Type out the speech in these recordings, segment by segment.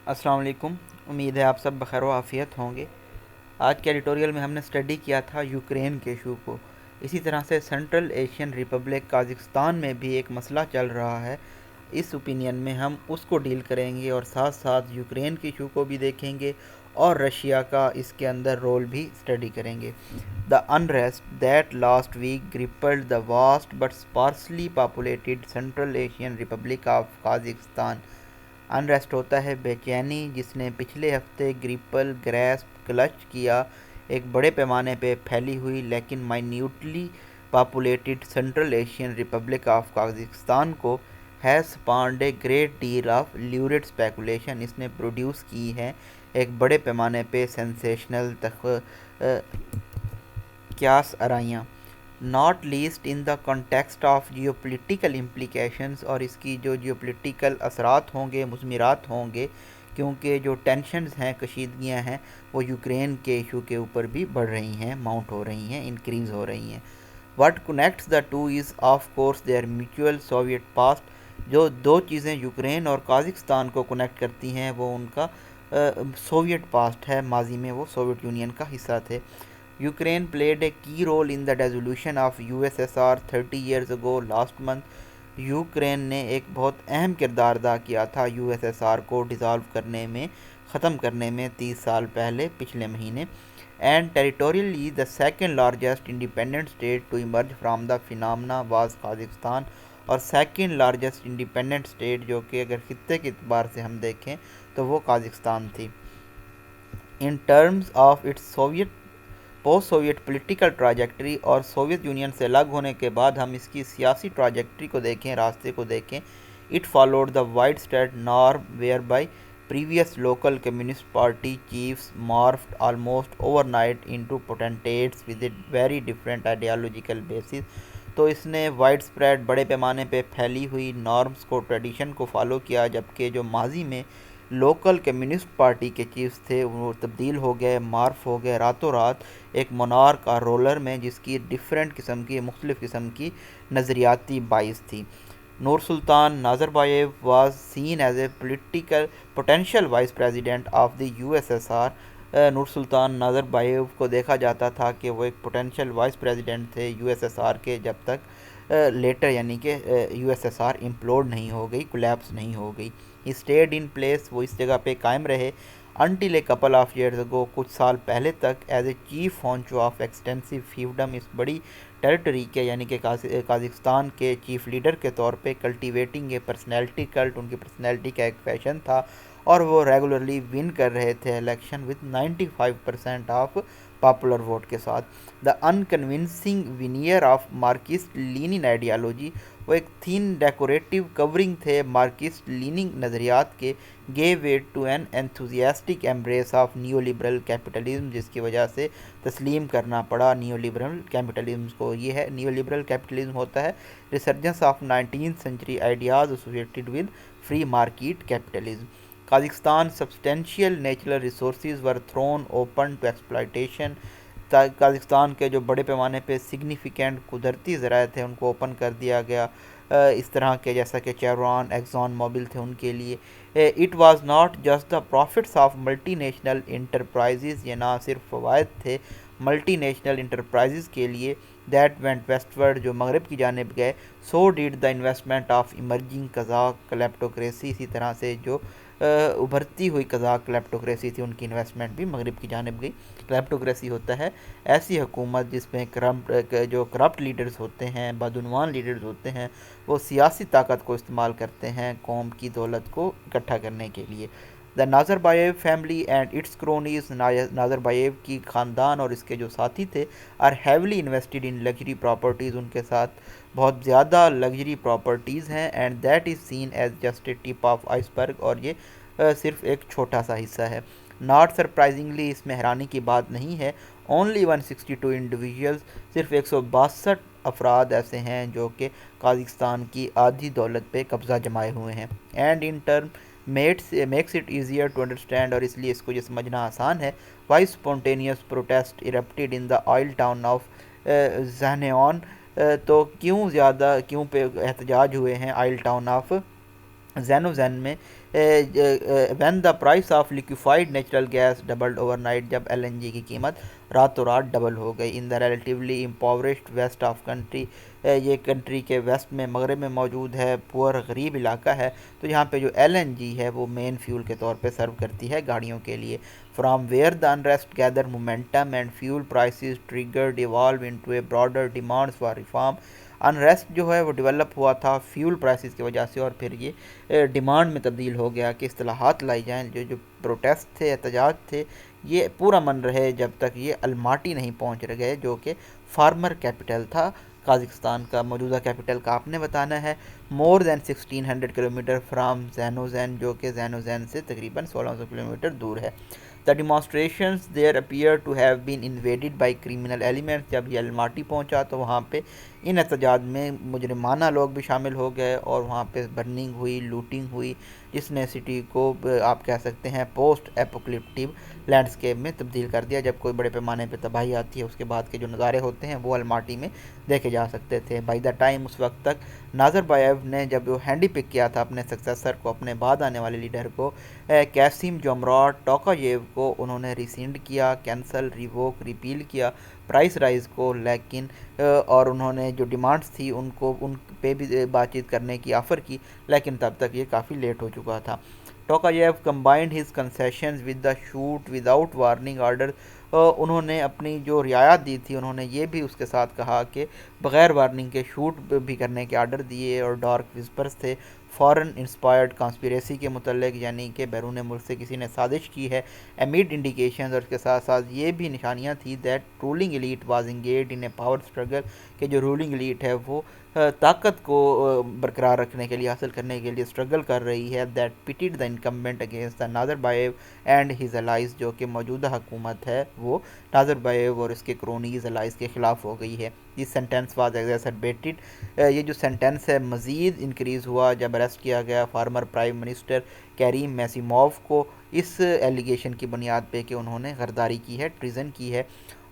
السلام علیکم۔ امید ہے آپ سب بخیر و عافیت ہوں گے۔ آج کے ایڈیٹوریل میں ہم نے اسٹڈی کیا تھا یوکرین کے ایشو کو۔ اسی طرح سے سینٹرل ایشین ریپبلک قازقستان میں بھی ایک مسئلہ چل رہا ہے۔ اس اوپینین میں ہم اس کو ڈیل کریں گے اور ساتھ ساتھ یوکرین کے ایشو کو بھی دیکھیں گے اور رشیا کا اس کے اندر رول بھی اسٹڈی کریں گے۔ دا unrest that last week grippled the vast but sparsely populated Central Asian Republic of Kazakhstan۔ Unrest ہوتا ہے بے چینی، جس نے پچھلے ہفتے گریپل گریسپ کلچ کیا ایک بڑے پیمانے پہ پھیلی ہوئی لیکن minutely populated central Asian republic of Kazakhstan کو has spawned a great deal of lurid speculation. اس نے پروڈیوس کی ہے ایک بڑے پیمانے پہ سینسیشنل قیاس آرائیاں، not least in the context of geopolitical implications, اور اس کی جو جیو پولیٹیکل اثرات ہوں گے، مثمرات ہوں گے، کیونکہ جو ٹینشنز ہیں، کشیدگیاں ہیں، وہ یوکرین کے ایشو کے اوپر بھی بڑھ رہی ہیں، ماؤنٹ ہو رہی ہیں، انکریز ہو رہی ہیں۔ What connects the two is of course their mutual Soviet past. جو دو چیزیں یوکرین اور قازقستان کو کنیکٹ کرتی ہیں وہ ان کا سوویٹ پاسٹ ہے، ماضی میں وہ سوویٹ یونین کا حصہ تھے۔ Ukraine played a key role in the dissolution of USSR 30 years ago last month. Ukraine نے ایک بہت اہم کردار ادا کیا تھا USSR کو ڈیزالو کرنے میں، ختم کرنے میں 30 سال پہلے، پچھلے مہینے۔ And territorially the second largest independent state to emerge from the phenomena was Kazakhstan, اور سیکنڈ لارجسٹ انڈیپینڈنٹ اسٹیٹ جو کہ اگر خطے کے اعتبار سے ہم دیکھیں تو وہ قازقستان تھی۔ In terms of its post Soviet political trajectory, اور سوویت یونین سے الگ ہونے کے بعد ہم اس کی سیاسی ٹراجیکٹری کو دیکھیں، راستے کو دیکھیں، it followed the widespread norm whereby previous local communist party chiefs morphed almost overnight into potentates with a very different ideological basis. تو اس نے وائڈ اسپریڈ بڑے پیمانے پہ پھیلی ہوئی نارمز کو، ٹریڈیشن کو فالو کیا، جبکہ جو ماضی میں لوکل کمیونسٹ پارٹی کے چیفز تھے وہ تبدیل ہو گئے، مارف ہو گئے راتوں رات ایک مونارک اور رولر میں، جس کی ڈفرینٹ قسم کی، مختلف قسم کی نظریاتی باعث تھی۔ Nursultan Nazarbayev was seen as a potential vice president of the USSR۔ Nursultan Nazarbayev کو دیکھا جاتا تھا کہ وہ ایک پوٹینشیل وائس پریزیڈنٹ تھے USSR کے، جب تک لیٹر یعنی کہ USSR امپلوڈ نہیں ہو گئی، کولیپس نہیں ہو گئی۔ ہی اسٹیڈ ان پلیس، وہ اس جگہ پہ قائم رہے، until a couple of years ago, کچھ سال پہلے تک، as a chief honcho of extensive fiefdom, اس بڑی ٹیریٹری کے یعنی کہ قازقستان کے چیف لیڈر کے طور پہ، کلٹیویٹنگ اے پرسنالٹی کلٹ، ان کی پرسنالٹی کا ایک فیشن تھا، اور وہ ریگولرلی ون کر رہے تھے election with 95% of popular vote کے ساتھ۔ دا انکنونسنگ وینئر آف مارکسٹ لینن آئیڈیالوجی، وہ ایک تھین ڈیکوریٹو کورنگ تھے مارکسٹ لیننگ نظریات کے، gave way to an enthusiastic embrace of neoliberal capitalism, جس کی وجہ سے تسلیم کرنا پڑا نیو لبرل کیپٹلزم کو۔ یہ ہے نیو لبرل کیپٹلزم ہوتا ہے resurgence of 19th century ideas associated with free market capitalism. Kazakhstan substantial natural resources were thrown open to exploitation, Kazakhstan کے جو بڑے پیمانے پہ سگنیفیکینٹ قدرتی ذرائع تھے ان کو اوپن کر دیا گیا، اس طرح کے جیسا کہ چیوران، ایکزون موبل تھے ان کے لیے۔ It was not just the profits of multinational enterprises, یہ نہ صرف فوائد تھے ملٹی نیشنل انٹرپرائزز کے لیے، دیٹ وینٹ ویسٹورڈ، جو مغرب کی جانب گئے، so did the investment of emerging Kazakh kleptocracy, اسی طرح سے جو ابھرتی ہوئی قزاق کلیپٹوکریسی تھی ان کی انویسٹمنٹ بھی مغرب کی جانب گئی۔ کلیپٹوکریسی ہوتا ہے ایسی حکومت جس میں جو کرپٹ لیڈرز ہوتے ہیں، بدعنوان لیڈرز ہوتے ہیں، وہ سیاسی طاقت کو استعمال کرتے ہیں قوم کی دولت کو اکٹھا کرنے کے لیے۔ The Nazarbayev family and its cronies, Nazarbayev کی خاندان اور اس کے جو ساتھی تھے، are heavily invested in luxury properties, ان کے ساتھ بہت زیادہ لگژری پراپرٹیز ہیں، and that is seen as just a tip of iceberg, اور یہ صرف ایک چھوٹا سا حصہ ہے۔ ناٹ سرپرائزنگلی، اس میں حیرانی کی بات نہیں ہے، اونلی 162 انڈیویژلز، صرف 162 افراد ایسے ہیں جو کہ قازقستان کی آدھی دولت پہ قبضہ جمائے ہوئے ہیں۔ And in turn makes it easier to understand, اور اس لیے اس کو یہ سمجھنا آسان ہے، why spontaneous protest erupted in the oil town of Zhanaozen, تو کیوں پہ احتجاج ہوئے ہیں آئل ٹاؤن آف زینوزین میں، when the price of liquefied natural gas doubled overnight, جب ایل این جی کی قیمت راتوں رات ڈبل ہو گئی. In the relatively impoverished west of country, یہ کنٹری کے ویسٹ میں مغرب میں موجود ہے، پور غریب علاقہ ہے. تو یہاں پہ جو ایل این جی ہے وہ مین فیول کے طور پہ سرو کرتی ہے گاڑیوں کے لیے. From where the unrest گیدر momentum and fuel prices triggered evolve into a broader demands for reform. Unrest جو ہے وہ ڈیولپ ہوا تھا فیول پرائسز کی وجہ سے، اور پھر یہ ڈیمانڈ میں تبدیل ہو گیا کہ اصطلاحات لائی جائیں. جو پروٹیسٹ تھے، احتجاج تھے، یہ پورا من رہے جب تک یہ الماٹی نہیں پہنچ گئے، جو کہ فارمر کیپٹل تھا قازقستان کا. موجودہ کیپٹل کا آپ نے بتانا ہے. مور دین 1600 کلومیٹر فرام زینوزین، جو کہ زینوزین سے تقریباً 1600 کلومیٹر دور ہے. The demonstrations there appear to have been invaded by criminal elements. جب یہ الماٹی پہنچا تو وہاں پہ ان احتجاج میں مجرمانہ لوگ بھی شامل ہو گئے، اور وہاں پہ برننگ ہوئی، لوٹنگ ہوئی، جس نے سٹی کو آپ کہہ سکتے ہیں پوسٹ ایپوکلپٹیو لینڈسکیپ میں تبدیل کر دیا. جب کوئی بڑے پیمانے پہ تباہی آتی ہے، اس کے بعد کے جو نظارے ہوتے ہیں وہ الماٹی میں دیکھے جا سکتے تھے. بائی دا ٹائم، اس وقت تک ناظر بایو نے جب وہ ہینڈی پک کیا تھا اپنے سکسیسر کو، اپنے بعد آنے والے لیڈر کو، کیسیم جمرات ٹوکاییو کو، انہوں نے ریسینڈ کیا، کینسل، ریووک، ریپیل کیا پرائس رائز کو. لیکن اور انہوں نے جو ڈیمانڈس تھی ان پہ بھی بات چیت کرنے کی آفر کی، لیکن تب تک یہ کافی لیٹ ہو چکا تھا. Tokayev combined his concessions with the shoot without warning order. انہوں نے اپنی جو رعایت دی تھی، انہوں نے یہ بھی اس کے ساتھ کہا کہ بغیر وارننگ کے شوٹ بھی کرنے کے آرڈر دیے. اور ڈارک وسپرز تھے فارن انسپائرڈ کانسپیریسی کے متعلق، یعنی کہ بیرون ملک سے کسی نے سازش کی ہے. امیڈ انڈیکیشنز، اور اس کے ساتھ ساتھ یہ بھی نشانیاں تھیں that ruling elite was engaged in a power struggle, کہ جو رولنگ ایلیٹ ہے وہ طاقت کو برقرار رکھنے کے لیے، حاصل کرنے کے لیے اسٹرگل کر رہی ہے. That pitted the incumbent against the Nazarbayev and his allies, جو کہ موجودہ حکومت ہے وہ ناظر بایو اور اس کے کرونیز الائز کے خلاف ہو گئی ہے. This sentence was exacerbated. یہ جو سینٹینس ہے مزید انکریز ہوا جب اریسٹ کیا گیا فارمر پرائم منسٹر کیریم میسیموف کو، اس ایلیگیشن کی بنیاد پہ کہ انہوں نے غداری کی ہے، ٹریزن کی ہے.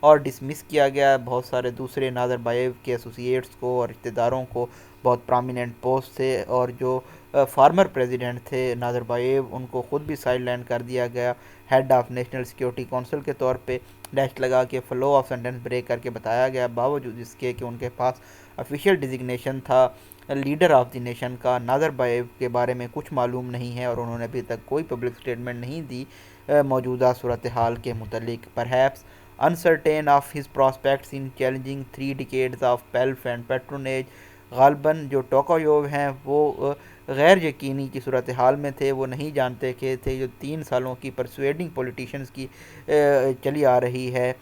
اور ڈسمس کیا گیا بہت سارے دوسرے ناظر بایو کے ایسوسیٹس کو اور رشتہ داروں کو. بہت پرامیننٹ پوسٹ تھے، اور جو فارمر پریزیڈنٹ تھے ناظر بایو، ان کو خود بھی سائڈ لائن کر دیا گیا head of national security council کے طور پہ. ڈیش لگا کے فلو آف سینٹینس بریک کر کے بتایا گیا، باوجود اس کے کہ ان کے پاس افیشیل ڈیزگنیشن تھا لیڈر آف دی نیشن کا. ناظر بایو کے بارے میں کچھ معلوم نہیں ہے، اور انہوں نے ابھی تک کوئی پبلک سٹیٹمنٹ نہیں دی موجودہ صورتحال کے متعلق. Perhaps uncertain of his prospects in challenging 3 decades of pelf and patronage. غالباً جو ٹوکایو ہیں وہ غیر یقینی کی صورتحال میں تھے، وہ نہیں جانتے کہ تھے جو 3 سالوں کی پرسویڈنگ پولیٹیشنز کی چلی آ رہی ہے.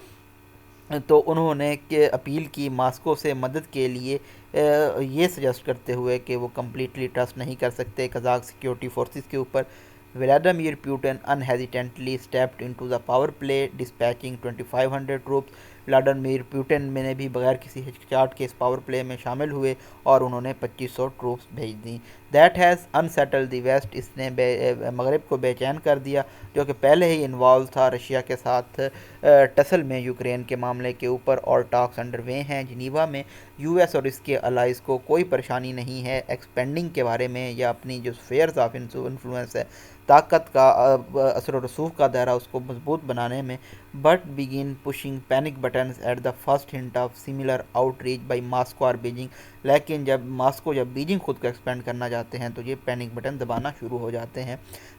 تو انہوں نے کہ اپیل کی ماسکو سے مدد کے لیے، یہ سجیسٹ کرتے ہوئے کہ وہ کمپلیٹلی ٹرسٹ نہیں کر سکتے قزاق سیکیورٹی فورسز کے اوپر. Vladimir Putin unhesitantly stepped into the power play dispatching 2500 troops. Vladimir Putin میں نے بھی بغیر کسی ہچکچاہٹ کے اس پاور پلے میں شامل ہوئے، اور انہوں نے 2500 ٹروپس بھیج دیں. That has unsettled the west. اس نے مغرب کو بے چین کر دیا، جو کہ پہلے ہی انوالو تھا رشیا کے ساتھ ٹسل میں یوکرین کے معاملے کے اوپر، اور ٹاکس انڈر وے ہیں جنیوا میں. یو ایس اور اس کے الائز کو کوئی پریشانی نہیں ہے ایکسپینڈنگ کے بارے میں، یا اپنی جو اسفیئرز آف انفلوئنس ہے، طاقت کا اثر و رسوخ کا دائرہ اس کو مضبوط بنانے میں. But begin pushing panic buttons at the first hint of similar outreach by Moscow اور بیجنگ. لیکن جب بیجنگ خود کو ایکسپینڈ کرنا چاہتے ہیں تو یہ پینک بٹن دبانا شروع ہو جاتے ہیں.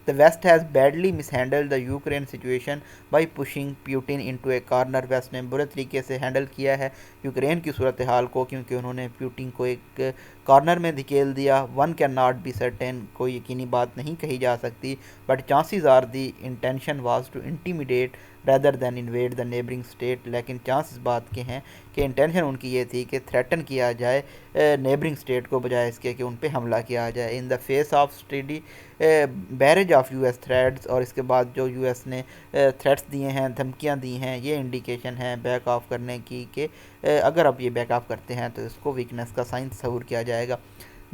The west has badly mishandle the Ukraine situation by pushing Putin into a corner. West نے برے طریقے سے ہینڈل کیا ہے یوکرین کی صورتحال کو، کیونکہ انہوں نے پیوٹن کو ایک کارنر میں دھکیل دیا. One can not be certain, کوئی یقینی بات نہیں کہی جا سکتی. But chances are the intention was to intimidate rather than invade the neighbouring state. لیکن چانس اس بات کے ہیں کہ انٹینشن ان کی یہ تھی کہ تھریٹن کیا جائے نیبرنگ اسٹیٹ کو، بجائے اس کے کہ ان پہ حملہ کیا جائے. In the face of steady barrage of U S threats. اور اس کے بعد جو یو ایس نے تھریٹس دیے ہیں، دھمکیاں دی ہیں، یہ انڈیکیشن ہے بیک آف کرنے کی کہ اگر آپ یہ بیک آف کرتے ہیں تو اس کو ویکنس کا سائن تصور کیا جائے گا.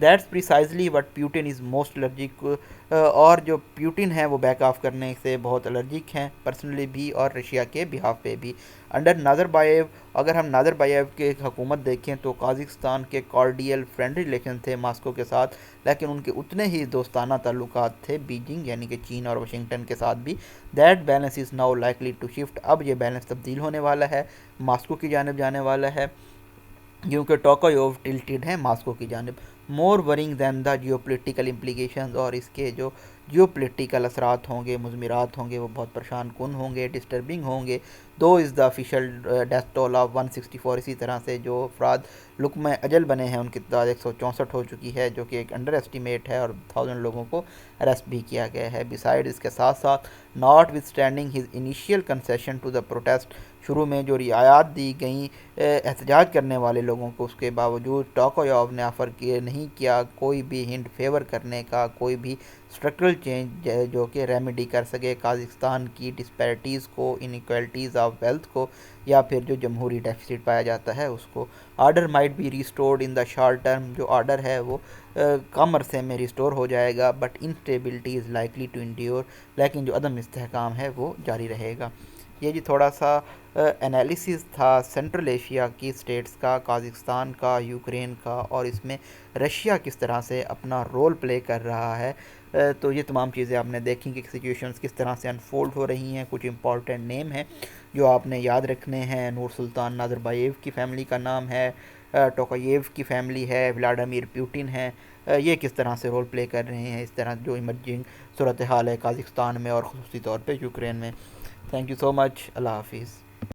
That's precisely what Putin is most allergic. اور جو پیوٹن ہے وہ بیک آف کرنے سے بہت الرجک ہیں پرسنلی بھی اور رشیا کے بہاف پہ بھی. انڈر نادر بایو، اگر ہم نادر بایو کے حکومت دیکھیں تو قازقستان کے کارڈیل فرینڈلی ریلیشن تھے ماسکو کے ساتھ، لیکن ان کے اتنے ہی دوستانہ تعلقات تھے بیجنگ یعنی کہ چین اور واشنگٹن کے ساتھ بھی. That balance is now likely to shift. اب یہ بیلنس تبدیل ہونے والا ہے، ماسکو کی جانب جانے والا ہے کیونکہ ٹوکایوف ٹلٹڈ ہیں ماسکو کی جانب. مور ورنگ دین دا جیو پولیٹیکل امپلیکیشنز، اور اس کے جو جیو پولیٹیکل اثرات ہوں گے، مضمرات ہوں گے، وہ بہت پریشان کن ہوں گے، ڈسٹربنگ ہوں گے. Two is the official death toll of 164. اسی طرح سے جو افراد لقمہ اجل بنے ہیں ان کی تعداد 164 ہو چکی ہے، جو کہ ایک انڈر ایسٹیمیٹ ہے، اور 1000 لوگوں کو اریسٹ بھی کیا گیا ہے. بسائڈ اس کے ساتھ ساتھ notwithstanding his initial concession to the protest, شروع میں جو رعایات دی گئیں احتجاج کرنے والے لوگوں کو، اس کے باوجود ٹوکایوف نے آفر نہیں کیا کوئی بھی ہنٹ فیور کرنے کا، کوئی بھی اسٹرکچرل چینج جو کہ ریمیڈی کر سکے قازقستان کی ڈسپیرٹیز کو، انیکوالٹیز آف ویلتھ کو، یا پھر جو جمہوری ڈیفیسٹ پایا جاتا ہے اس کو. Order might be restored in the short term, جو آرڈر ہے وہ کم عرصے میں ریسٹور ہو جائے گا، but instability is likely to endure, لیکن جو عدم استحکام ہے وہ جاری رہے گا. یہ جی تھوڑا سا انالیسز تھا سینٹرل ایشیا کی اسٹیٹس کا، قازقستان کا، یوکرین کا، اور اس میں رشیا کس طرح سے اپنا رول پلے کر رہا ہے. تو یہ تمام چیزیں آپ نے دیکھیں کہ سچویشنز کس طرح سے انفولڈ ہو رہی ہیں. کچھ امپورٹنٹ نیم ہیں جو آپ نے یاد رکھنے ہیں. نور سلطان نادر باییو کی فیملی کا نام ہے، ٹوکاییف کی فیملی ہے، ولاڈیمیر پیوٹن ہے. یہ کس طرح سے رول پلے کر رہے ہیں اس طرح جو ایمرجنگ صورتحال ہے قازقستان میں اور خصوصی طور پہ یوکرین میں. تھینک یو سو مچ. اللہ حافظ.